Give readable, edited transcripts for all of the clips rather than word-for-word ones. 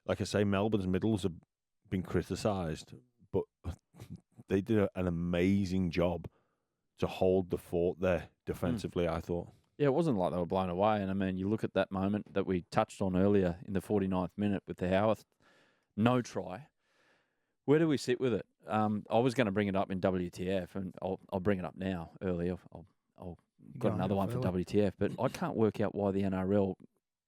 like I say, Melbourne's middles have been criticised, but they did an amazing job to hold the fort there defensively, I thought. Yeah, it wasn't like they were blown away. And, I mean, you look at that moment that we touched on earlier in the 49th minute with the Howarth no try. Where do we sit with it? I was going to bring it up in WTF, and I'll bring it up now early. I'll got another one for WTF, but I can't work out why the NRL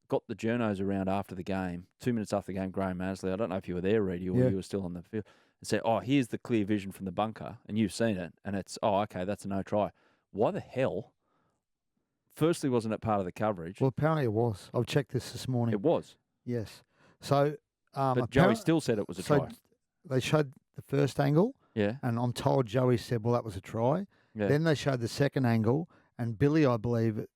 got the journos around after the game, 2 minutes after the game, Graham Annesley, I don't know if you were there, Reedy, or you were still on the field, and said, oh, here's the clear vision from the bunker, and you've seen it, and it's, oh, okay, that's a no try. Why the hell? Firstly, wasn't it part of the coverage? Well, apparently it was. I've checked this morning. It was. Yes. So, but Joey still said it was a try. They showed the first angle. Yeah. And I'm told Joey said, well, that was a try. Yeah. Then they showed the second angle, and Billy, I believe,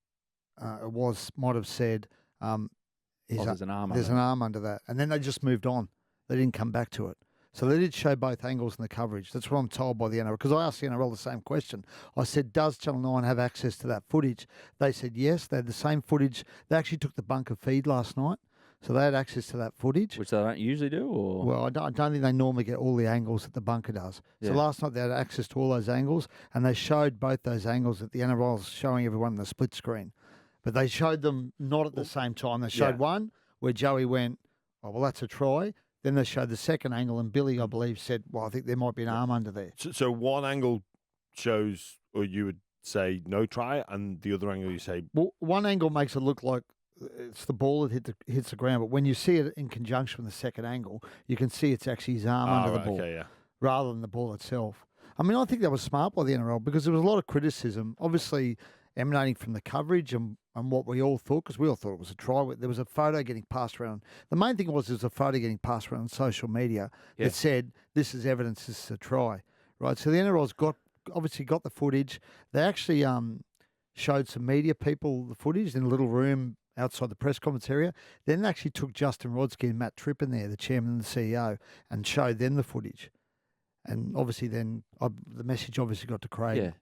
might have said, there's an arm under that. And then they just moved on. They didn't come back to it. So they did show both angles in the coverage. That's what I'm told by the NRL. Because I asked the NRL the same question. I said, does Channel 9 have access to that footage? They said yes. They had the same footage. They actually took the bunker feed last night. So they had access to that footage. Which they don't usually do? Or Well, I don't think they normally get all the angles that the bunker does. So last night they had access to all those angles, and they showed both those angles that the NRL was showing everyone in the split screen. But they showed them not at the same time. They showed one where Joey went, oh, well, that's a try. Then they showed the second angle, and Billy, I believe, said, well, I think there might be an arm under there. So one angle shows, or you would say, no try, and the other angle you say... Well, one angle makes it look like it's the ball that hits the ground, but when you see it in conjunction with the second angle, you can see it's actually his arm under the ball rather than the ball itself. I mean, I think that was smart by the NRL because there was a lot of criticism, obviously emanating from the coverage and what we all thought, because we all thought it was a try. There was a photo getting passed around. The main thing was there was a photo getting passed around on social media that said, this is evidence, this is a try, right? So the NRL's obviously got the footage. They actually showed some media people the footage in a little room outside the press conference area. Then they actually took Justin Rodsky and Matt Tripp in there, the chairman and the CEO, and showed them the footage. And obviously then the message obviously got to Craig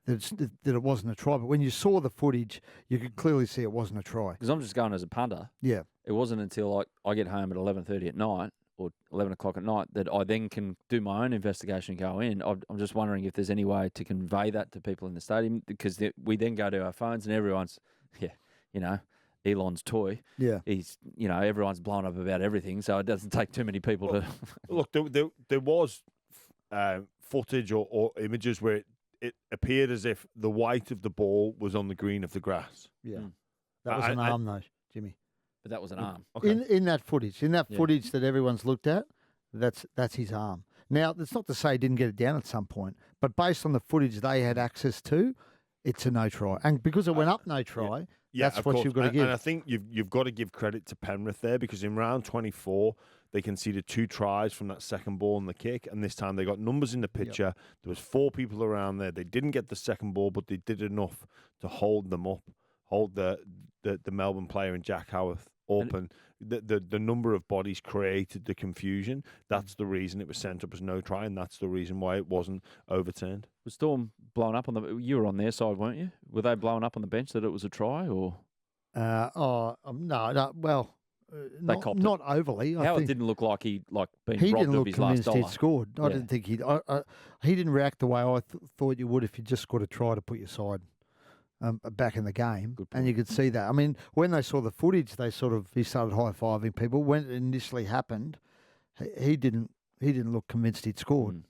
that it wasn't a try. But when you saw the footage, you could clearly see it wasn't a try. Because I'm just going as a punter. Yeah. It wasn't until I get home at 11:30 at night or 11 o'clock at night that I then can do my own investigation and go in. I'm just wondering if there's any way to convey that to people in the stadium, because we then go to our phones and everyone's, Elon's toy. Yeah. He's, everyone's blown up about everything, so it doesn't take too many people to... Look, there was footage or images where it appeared as if the white of the ball was on the green of the grass. Yeah. That was an arm, though, Jimmy. But that was an arm. Okay. In that footage, footage that everyone's looked at, that's his arm. Now, that's not to say he didn't get it down at some point, but based on the footage they had access to, it's a no try. And because it went up no try, that's what you've got to give. And I think you've got to give credit to Penrith there, because in round 24, they conceded 2 tries from that second ball and the kick, and this time they got numbers in the picture. There was 4 people around there. They didn't get the second ball, but they did enough to hold them up, hold the Melbourne player and Jack Howarth open. The number of bodies created the confusion. That's the reason it was sent up as no try, and that's the reason why it wasn't overturned. Was Storm blown up on the... You were on their side, weren't you? Were they blown up on the bench that it was a try, or...? No. Well... not overly. Howard didn't look like he been he robbed didn't look of his last convinced dollar. he'd scored. I didn't think he didn't react the way I thought you would if you just scored a try to put your side back in the game. And you could see that. I mean, when they saw the footage, he started high-fiving people. When it initially happened, he didn't look convinced he'd scored.